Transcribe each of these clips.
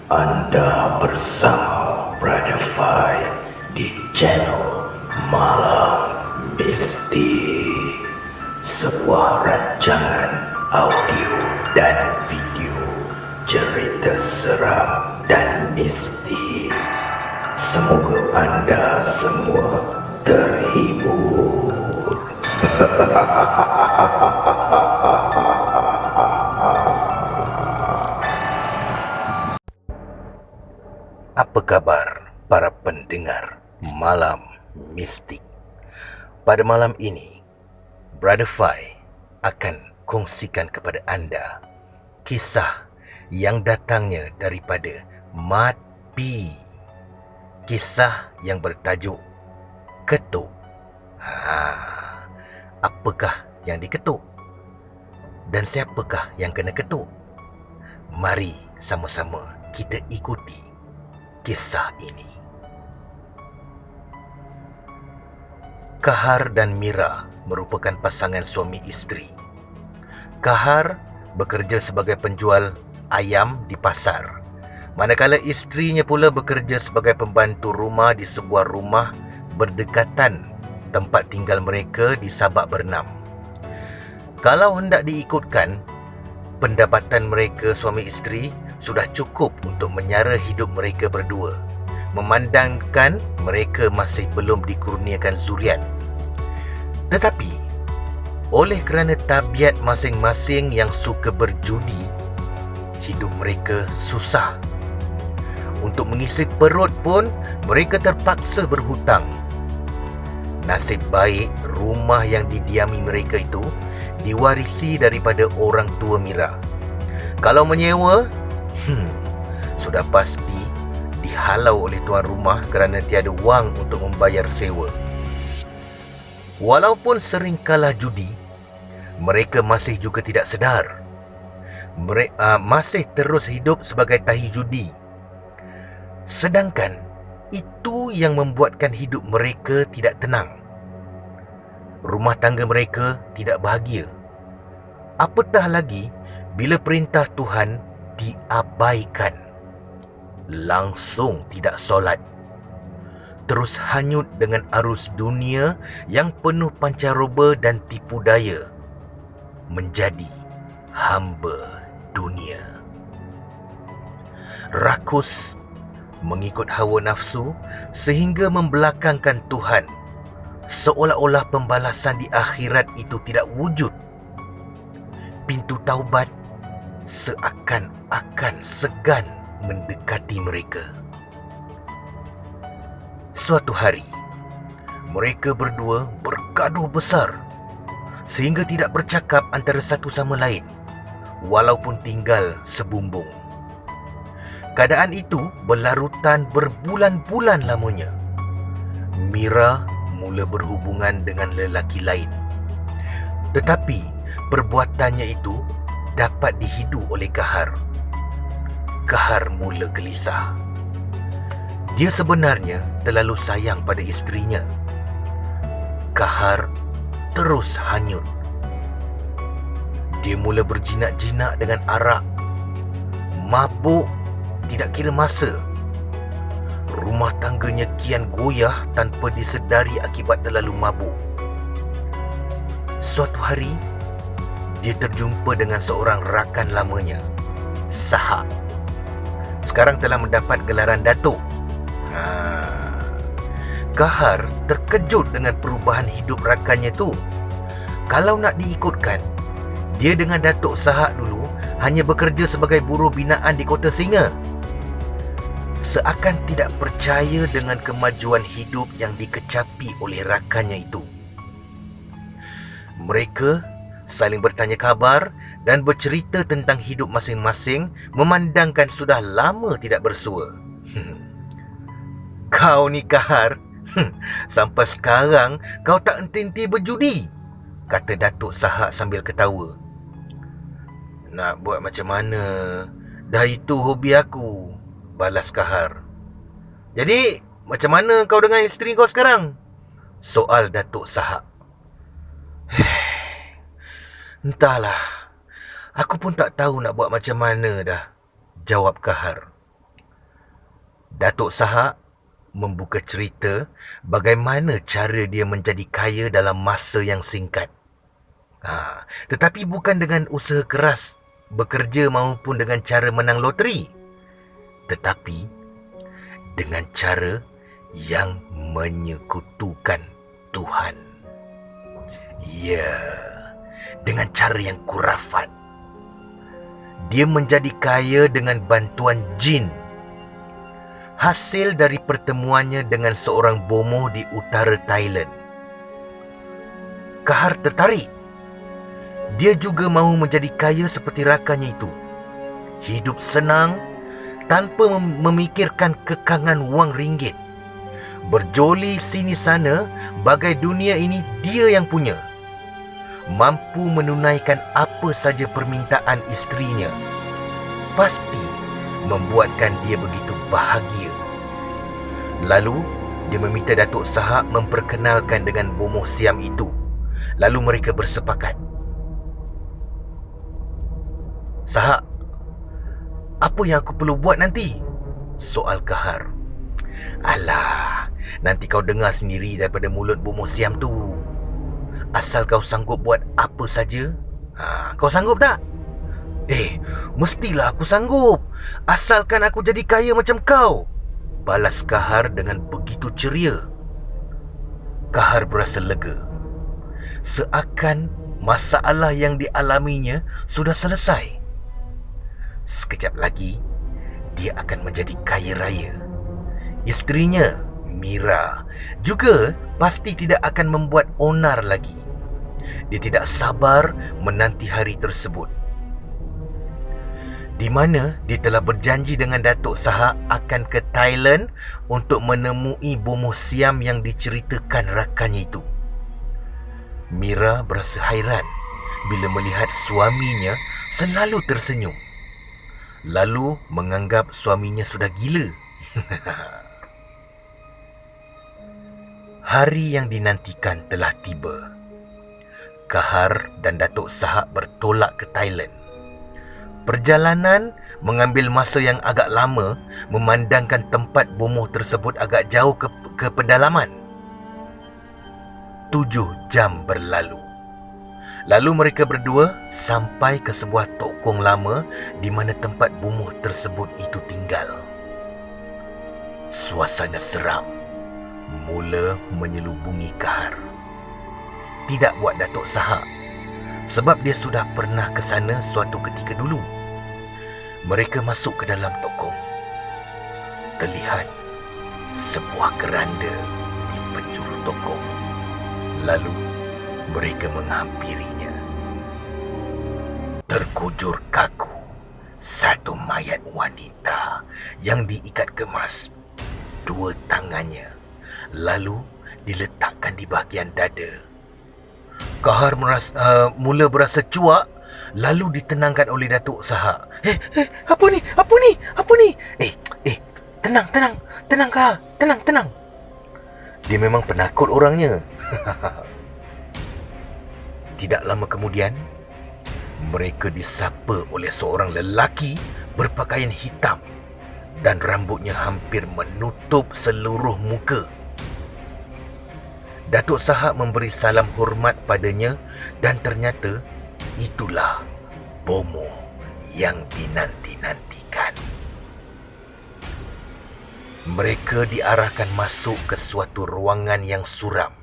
Anda bersama Brother Fai di channel Malam Mistik, sebuah rancangan audio dan video cerita seram dan mistik. Semoga anda semua terhibur. Apa kabar para pendengar Malam Mistik? Pada malam ini, Brother Fai akan kongsikan kepada anda kisah yang datangnya daripada Mat P. Kisah yang bertajuk Ketuk. Apakah yang diketuk? Dan siapakah yang kena ketuk? Mari sama-sama kita ikuti kisah ini. Kahar dan Mira merupakan pasangan suami isteri. Kahar bekerja sebagai penjual ayam di pasar, manakala isterinya pula bekerja sebagai pembantu rumah di sebuah rumah berdekatan tempat tinggal mereka di Sabak Bernam. Kalau hendak diikutkan, pendapatan mereka suami isteri sudah cukup untuk menyara hidup mereka berdua, memandangkan mereka masih belum dikurniakan zuriat. Tetapi, oleh kerana tabiat masing-masing yang suka berjudi, hidup mereka susah. Untuk mengisi perut pun, mereka terpaksa berhutang. Nasib baik, rumah yang didiami mereka itu diwarisi daripada orang tua Mira. Kalau menyewa, sudah pasti dihalau oleh tuan rumah kerana tiada wang untuk membayar sewa. Walaupun sering kalah judi, mereka masih juga tidak sedar. Mereka masih terus hidup sebagai tahi judi. Sedangkan itu yang membuatkan hidup mereka tidak tenang. Rumah tangga mereka tidak bahagia. Apatah lagi bila perintah Tuhan diabaikan. Langsung tidak solat. Terus hanyut dengan arus dunia yang penuh pancaroba dan tipu daya. Menjadi hamba dunia. Rakus, mengikut hawa nafsu sehingga membelakangkan Tuhan. Seolah-olah pembalasan di akhirat itu tidak wujud. Pintu taubat seakan-akan segan mendekati mereka. Suatu hari, mereka berdua bergaduh besar sehingga tidak bercakap antara satu sama lain, walaupun tinggal sebumbung. Keadaan itu berlarutan berbulan-bulan lamanya. Mira mula berhubungan dengan lelaki lain. Tetapi perbuatannya itu dapat dihidu oleh Kahar. Kahar mula gelisah. Dia sebenarnya terlalu sayang pada isterinya. Kahar terus hanyut. Dia mula berjinak-jinak dengan arak. Mabuk tidak kira masa. Rumah tangganya kian goyah tanpa disedari akibat terlalu mabuk. Suatu hari, dia terjumpa dengan seorang rakan lamanya, Sahak. Sekarang telah mendapat gelaran Datuk. Kahar terkejut dengan perubahan hidup rakannya tu. Kalau nak diikutkan, dia dengan Datuk Sahak dulu hanya bekerja sebagai buruh binaan di Kota Singa. Seakan tidak percaya dengan kemajuan hidup yang dikecapi oleh rakannya itu. Mereka saling bertanya khabar dan bercerita tentang hidup masing-masing, memandangkan sudah lama tidak bersua. Kau ni Kahar, sampai sekarang kau tak henti-henti berjudi, kata Datuk Sahak sambil ketawa. Nak buat macam mana? Dah itu hobi aku, balas Kahar. Jadi, macam mana kau dengan isteri kau sekarang? Soal Datuk Sahak. Entahlah, aku pun tak tahu nak buat macam mana dah, jawab Kahar. Datuk Sahak membuka cerita bagaimana cara dia menjadi kaya dalam masa yang singkat. Tetapi bukan dengan usaha keras, bekerja maupun dengan cara menang loteri, tetapi dengan cara yang menyekutukan Tuhan. Ya, dengan cara yang kurafat. Dia menjadi kaya dengan bantuan jin. Hasil dari pertemuannya dengan seorang bomoh di utara Thailand. Kahar tertarik. Dia juga mahu menjadi kaya seperti rakannya itu. Hidup senang tanpa memikirkan kekangan wang ringgit. Berjoli sini sana bagai dunia ini dia yang punya. Mampu menunaikan apa saja permintaan isterinya. Pasti membuatkan dia begitu bahagia. Lalu, dia meminta Datuk Sahak memperkenalkan dengan bomoh siam itu. Lalu mereka bersepakat. Sahak, apa yang aku perlu buat nanti? Soal Kahar. Alah, nanti kau dengar sendiri daripada mulut bomoh siam tu. Asal kau sanggup buat apa saja. Kau sanggup tak? Mestilah aku sanggup. Asalkan aku jadi kaya macam kau, balas Kahar dengan begitu ceria. Kahar berasa lega. Seakan masalah yang dialaminya sudah selesai. Sekejap lagi, dia akan menjadi kaya raya. Isterinya, Mira, juga pasti tidak akan membuat onar lagi. Dia tidak sabar menanti hari tersebut, di mana dia telah berjanji dengan Datuk Sahak akan ke Thailand untuk menemui bomoh siam yang diceritakan rakannya itu. Mira berasa hairan bila melihat suaminya selalu tersenyum, lalu menganggap suaminya sudah gila. Hari yang dinantikan telah tiba. Kahar dan Datuk Sahak bertolak ke Thailand. Perjalanan mengambil masa yang agak lama, memandangkan tempat bomoh tersebut agak jauh ke pedalaman. 7 jam berlalu. Lalu mereka berdua sampai ke sebuah tokong lama di mana tempat bomoh tersebut itu tinggal. Suasana seram mula menyelubungi Kahar. Tidak buat Datuk Sahak, sebab dia sudah pernah ke sana suatu ketika dulu. Mereka masuk ke dalam tokong. Terlihat sebuah keranda di penjuru tokong. Lalu mereka menghampirinya. Terkujur kaku satu mayat wanita yang diikat kemas. 2 tangannya lalu diletakkan di bahagian dada. Kahar mula berasa cuak, lalu ditenangkan oleh Datuk Sahak. Apa ni? Tenang Kahar, tenang. Dia memang penakut orangnya. Tidak lama kemudian, mereka disapa oleh seorang lelaki berpakaian hitam dan rambutnya hampir menutup seluruh muka. Datuk Sahak memberi salam hormat padanya dan ternyata itulah bomoh yang dinanti-nantikan. Mereka diarahkan masuk ke suatu ruangan yang suram.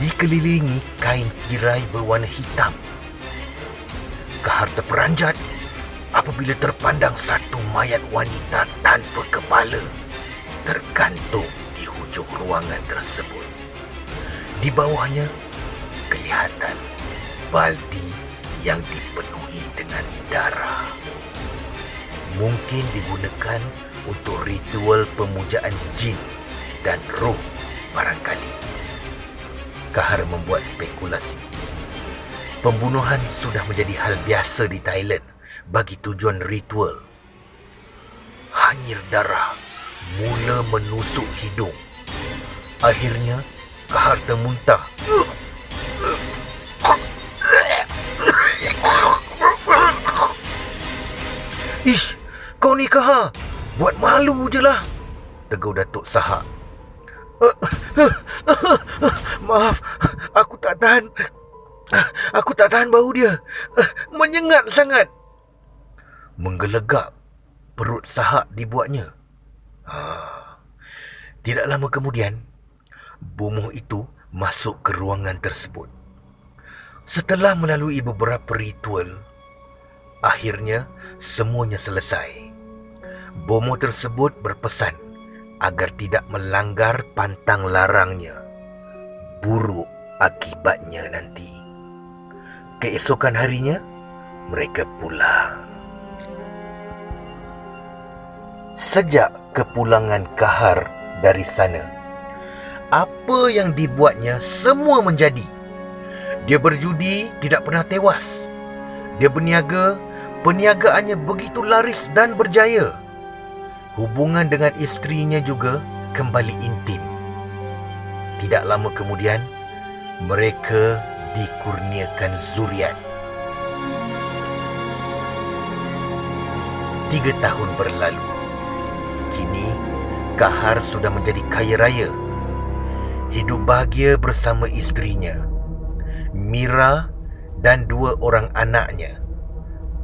Dikelilingi kain tirai berwarna hitam. Kahar terperanjat apabila terpandang satu mayat wanita tanpa kepala tergantung di hujung ruangan tersebut. Di bawahnya kelihatan baldi yang dipenuhi dengan darah. Mungkin digunakan untuk ritual pemujaan jin dan roh barangkali. Kahar membuat spekulasi. Pembunuhan sudah menjadi hal biasa di Thailand bagi tujuan ritual. Hanyir darah mula menusuk hidung. Akhirnya Kahar termuntah. Ish, kau ni Kahar. Buat malu je lah, tegur Datuk Sahak. Maaf, aku tak tahan. Aku tak tahan bau dia. Menyengat sangat. Menggelegak perut Sahak dibuatnya. Tidak lama kemudian, bomoh itu masuk ke ruangan tersebut. Setelah melalui beberapa ritual, akhirnya semuanya selesai. Bomoh tersebut berpesan agar tidak melanggar pantang larangnya. Buruk akibatnya nanti. Keesokan harinya, mereka pulang. Sejak kepulangan Kahar dari sana, apa yang dibuatnya semua menjadi. Dia berjudi tidak pernah tewas. Dia berniaga, perniagaannya begitu laris dan berjaya. Hubungan dengan isterinya juga kembali intim. Tidak lama kemudian, mereka dikurniakan zuriat. 3 tahun berlalu. Kini, Kahar sudah menjadi kaya raya. Hidup bahagia bersama isterinya, Mira, dan 2 orang anaknya,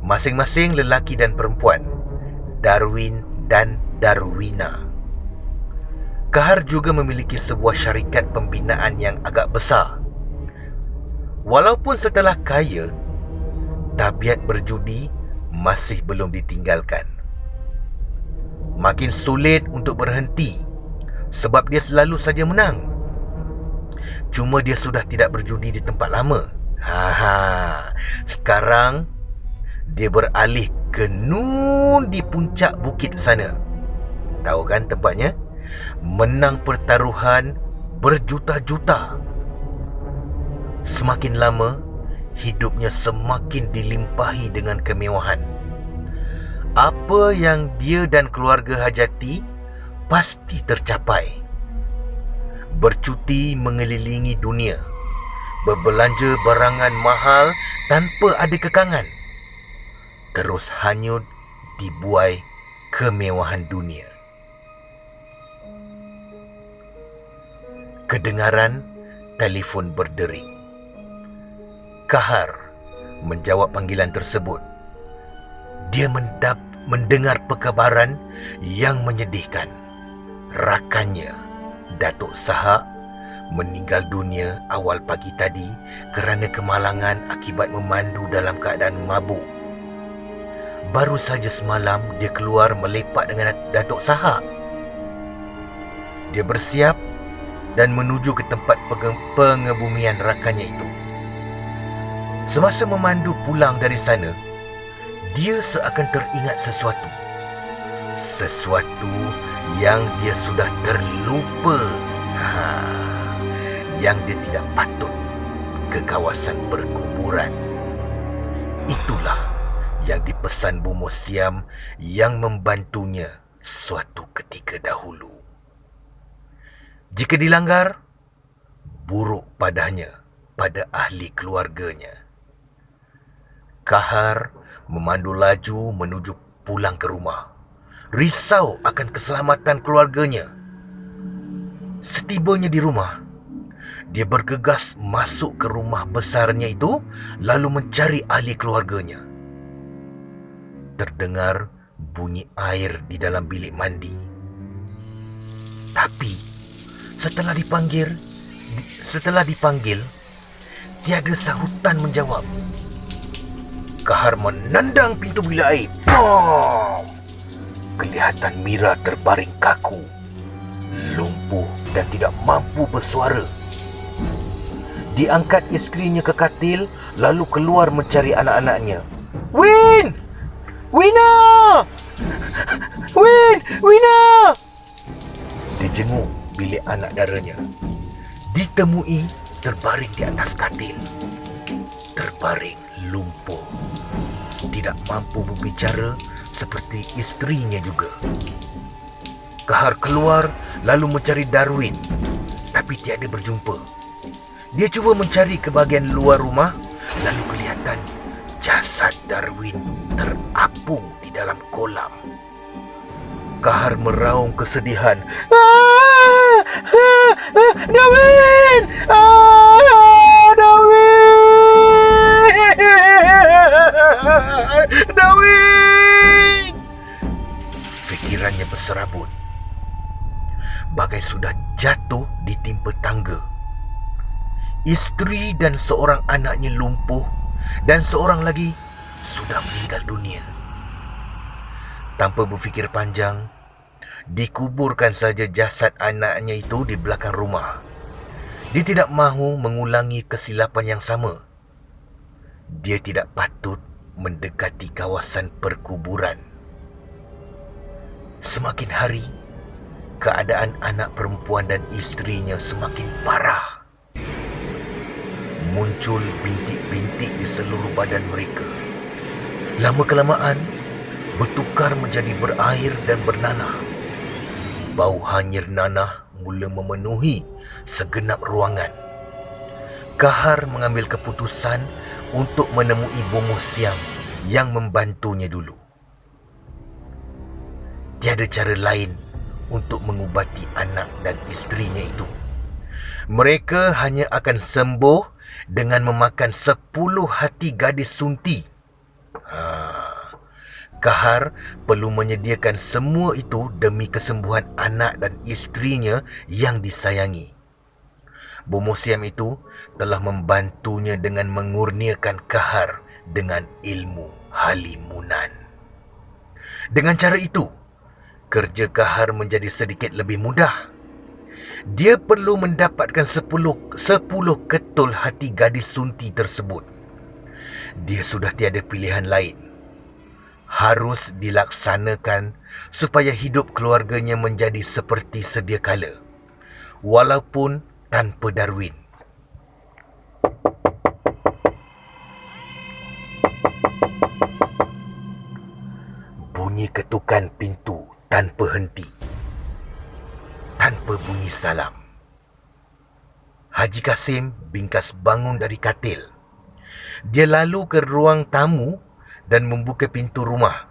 masing-masing lelaki dan perempuan, Darwin dan Darwina. Kahar juga memiliki sebuah syarikat pembinaan yang agak besar. Walaupun setelah kaya, tabiat berjudi masih belum ditinggalkan. Makin sulit untuk berhenti sebab dia selalu saja menang. Cuma dia sudah tidak berjudi di tempat lama. Sekarang dia beralih ke Nun di puncak bukit sana. Tahu kan tempatnya? Menang pertaruhan berjuta-juta. Semakin lama, hidupnya semakin dilimpahi dengan kemewahan. Apa yang dia dan keluarga hajati pasti tercapai. Bercuti mengelilingi dunia, berbelanja barangan mahal tanpa ada kekangan, terus hanyut dibuai kemewahan dunia. Kedengaran telefon berdering. Kahar menjawab panggilan tersebut. Dia mendengar perkabaran yang menyedihkan. Rakannya, Datuk Sahak, meninggal dunia awal pagi tadi kerana kemalangan akibat memandu dalam keadaan mabuk. Baru saja semalam dia keluar melepak dengan Datuk Sahak. Dia bersiap dan menuju ke tempat pengebumian rakannya itu. Semasa memandu pulang dari sana, dia seakan teringat sesuatu. Sesuatu yang dia sudah terlupa. Yang dia tidak patut ke kawasan perkuburan. Itulah yang dipesan Bomoh Siam yang membantunya suatu ketika dahulu. Jika dilanggar, buruk padanya pada ahli keluarganya. Kahar memandu laju menuju pulang ke rumah, risau akan keselamatan keluarganya. Setibanya di rumah, dia bergegas masuk ke rumah besarnya itu, lalu mencari ahli keluarganya. Terdengar bunyi air di dalam bilik mandi. Tapi setelah dipanggil, tiada sahutan menjawab. Kahar menendang pintu bilik air. Bom! Kelihatan Mira terbaring kaku, lumpuh dan tidak mampu bersuara. Diangkat isterinya ke katil, lalu keluar mencari anak-anaknya. Win! Wina! Wina! Dijenguk bilik anak daranya. Ditemui terbaring di atas katil. Terbaring lumpuh. Tidak mampu berbicara seperti isterinya juga. Kahar keluar lalu mencari Darwin, tapi tiada berjumpa. Dia cuba mencari ke bahagian luar rumah, lalu kelihatan jasad Darwin terapung di dalam kolam. Kahar meraung kesedihan. Darwin! Darwin! Darwin! Fikirannya berserabut, bagai sudah jatuh ditimpa tangga. Isteri dan seorang anaknya lumpuh dan seorang lagi sudah meninggal dunia. Tanpa berfikir panjang, dikuburkan saja jasad anaknya itu di belakang rumah. Dia tidak mahu mengulangi kesilapan yang sama. Dia tidak patut mendekati kawasan perkuburan. Semakin hari, keadaan anak perempuan dan isterinya semakin parah. Muncul bintik-bintik di seluruh badan mereka. Lama-kelamaan, bertukar menjadi berair dan bernanah. Bau hanyir nanah mula memenuhi segenap ruangan. Kahar mengambil keputusan untuk menemui Bomoh Siam yang membantunya dulu. Tiada cara lain untuk mengubati anak dan isterinya itu. Mereka hanya akan sembuh dengan memakan 10 hati gadis sunti. Kahar perlu menyediakan semua itu demi kesembuhan anak dan isterinya yang disayangi. Bomoh Siam itu telah membantunya dengan mengurniakan Kahar dengan ilmu halimunan. Dengan cara itu, kerja Kahar menjadi sedikit lebih mudah. Dia perlu mendapatkan 10 ketul hati gadis sunti tersebut. Dia sudah tiada pilihan lain. Harus dilaksanakan supaya hidup keluarganya menjadi seperti sedia kala, walaupun tanpa Darwin. Bunyi ketukan pintu tanpa henti, tanpa bunyi salam. Haji Kasim bingkas bangun dari katil. Dia lalu ke ruang tamu dan membuka pintu rumah.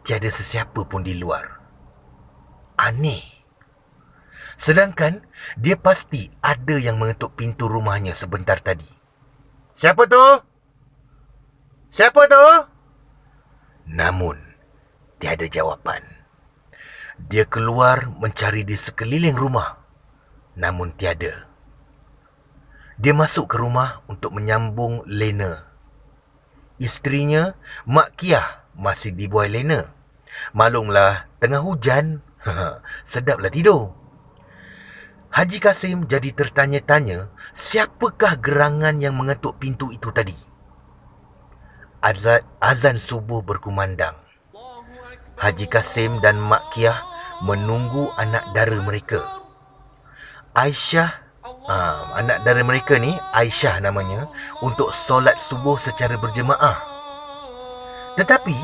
Tiada sesiapa pun di luar. Aneh. Sedangkan dia pasti ada yang mengetuk pintu rumahnya sebentar tadi. Siapa tu? Siapa tu? Namun, tiada jawapan. Dia keluar mencari di sekeliling rumah. Namun tiada. Dia masuk ke rumah untuk menyambung Lena. Isterinya, Mak Kiah, masih dibuai Lena. Maklumlah, tengah hujan. Sedaplah tidur. Haji Kasim jadi tertanya-tanya, siapakah gerangan yang mengetuk pintu itu tadi? Azan subuh berkumandang. Haji Kasim dan Mak Kiah menunggu anak dara mereka. Aisyah, anak dara mereka ni, Aisyah namanya, untuk solat subuh secara berjemaah. Tetapi,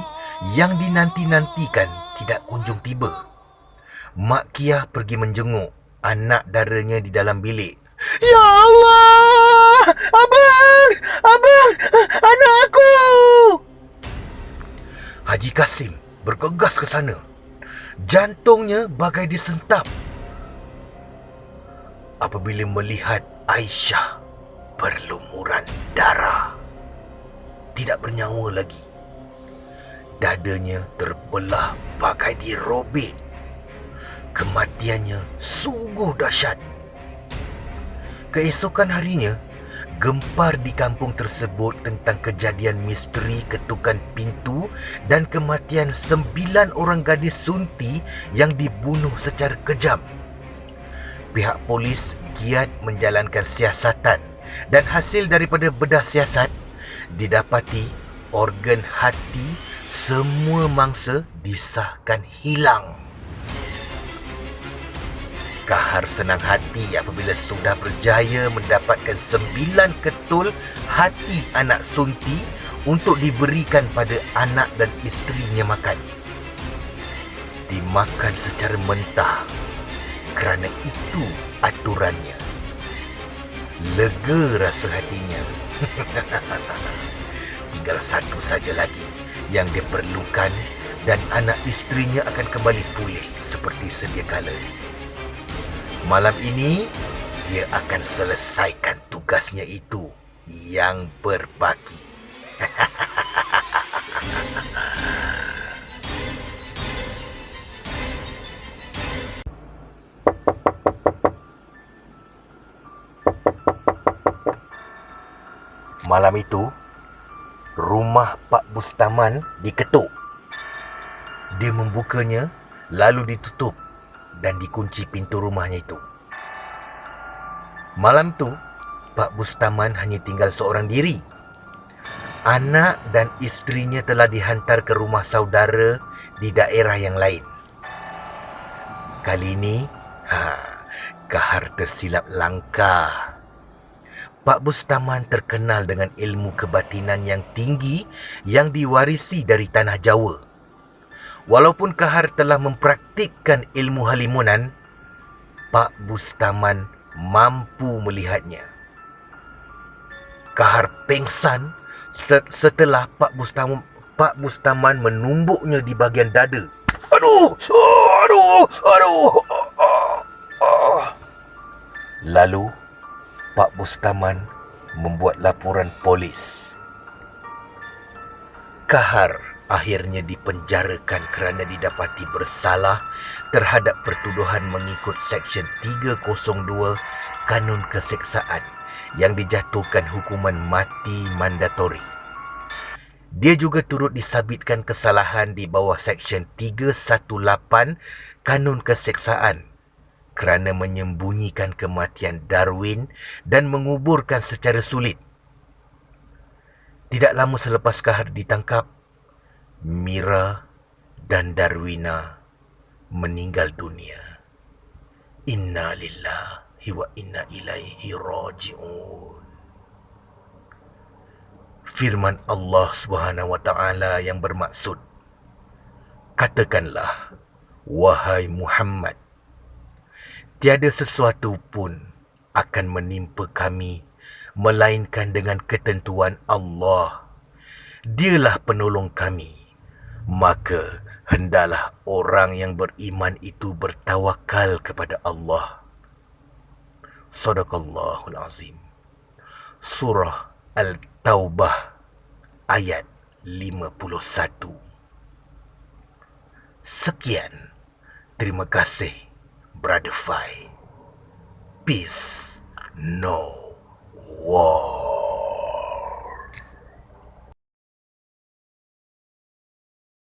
yang dinanti-nantikan tidak kunjung tiba. Mak Kiah pergi menjenguk anak daranya di dalam bilik. Ya Allah! Abang! Anak aku! Haji Kasim bergegas ke sana. Jantungnya bagai disentap apabila melihat Aisyah berlumuran darah. Tidak bernyawa lagi. Dadanya terbelah bagai dirobek. Kematiannya sungguh dahsyat. Keesokan harinya, gempar di kampung tersebut tentang kejadian misteri ketukan pintu dan kematian 9 orang gadis sunti yang dibunuh secara kejam. Pihak polis giat menjalankan siasatan dan hasil daripada bedah siasat didapati organ hati semua mangsa disahkan hilang. Kahar senang hati apabila sudah berjaya mendapatkan 9 ketul hati anak sunti untuk diberikan pada anak dan isterinya makan. Dimakan secara mentah kerana itu aturannya. Lega rasa hatinya. Tinggal satu saja lagi yang dia perlukan dan anak isterinya akan kembali pulih seperti sedia kala. Malam ini, dia akan selesaikan tugasnya itu yang berbaki. Malam itu, rumah Pak Bustaman diketuk. Dia membukanya, lalu ditutup dan dikunci pintu rumahnya itu. Malam itu, Pak Bustaman hanya tinggal seorang diri. Anak dan isterinya telah dihantar ke rumah saudara di daerah yang lain. Kali ini, Kahar tersilap langkah. Pak Bustaman terkenal dengan ilmu kebatinan yang tinggi yang diwarisi dari tanah Jawa. Walaupun Kahar telah mempraktikkan ilmu halimunan, Pak Bustaman mampu melihatnya. Kahar pengsan setelah Pak Bustaman menumbuknya di bahagian dada. Aduh! Lalu, Pak Bustaman membuat laporan polis. Kahar akhirnya dipenjarakan kerana didapati bersalah terhadap pertuduhan mengikut Seksyen 302 Kanun Keseksaan yang dijatuhkan hukuman mati mandatori. Dia juga turut disabitkan kesalahan di bawah Seksyen 318 Kanun Keseksaan kerana menyembunyikan kematian Darwin dan menguburkan secara sulit. Tidak lama selepas Kahar ditangkap, Mira dan Darwina meninggal dunia. Inna lillahi wa inna ilaihi raji'un. Firman Allah Subhanahu wa taala yang bermaksud, katakanlah, wahai Muhammad, tiada sesuatu pun akan menimpa kami melainkan dengan ketentuan Allah. Dialah penolong kami. Maka hendaklah orang yang beriman itu bertawakal kepada Allah. Sadaqallahul Azim. Surah Al-Taubah ayat 51. Sekian. Terima kasih, Brother Fai. Peace, no war.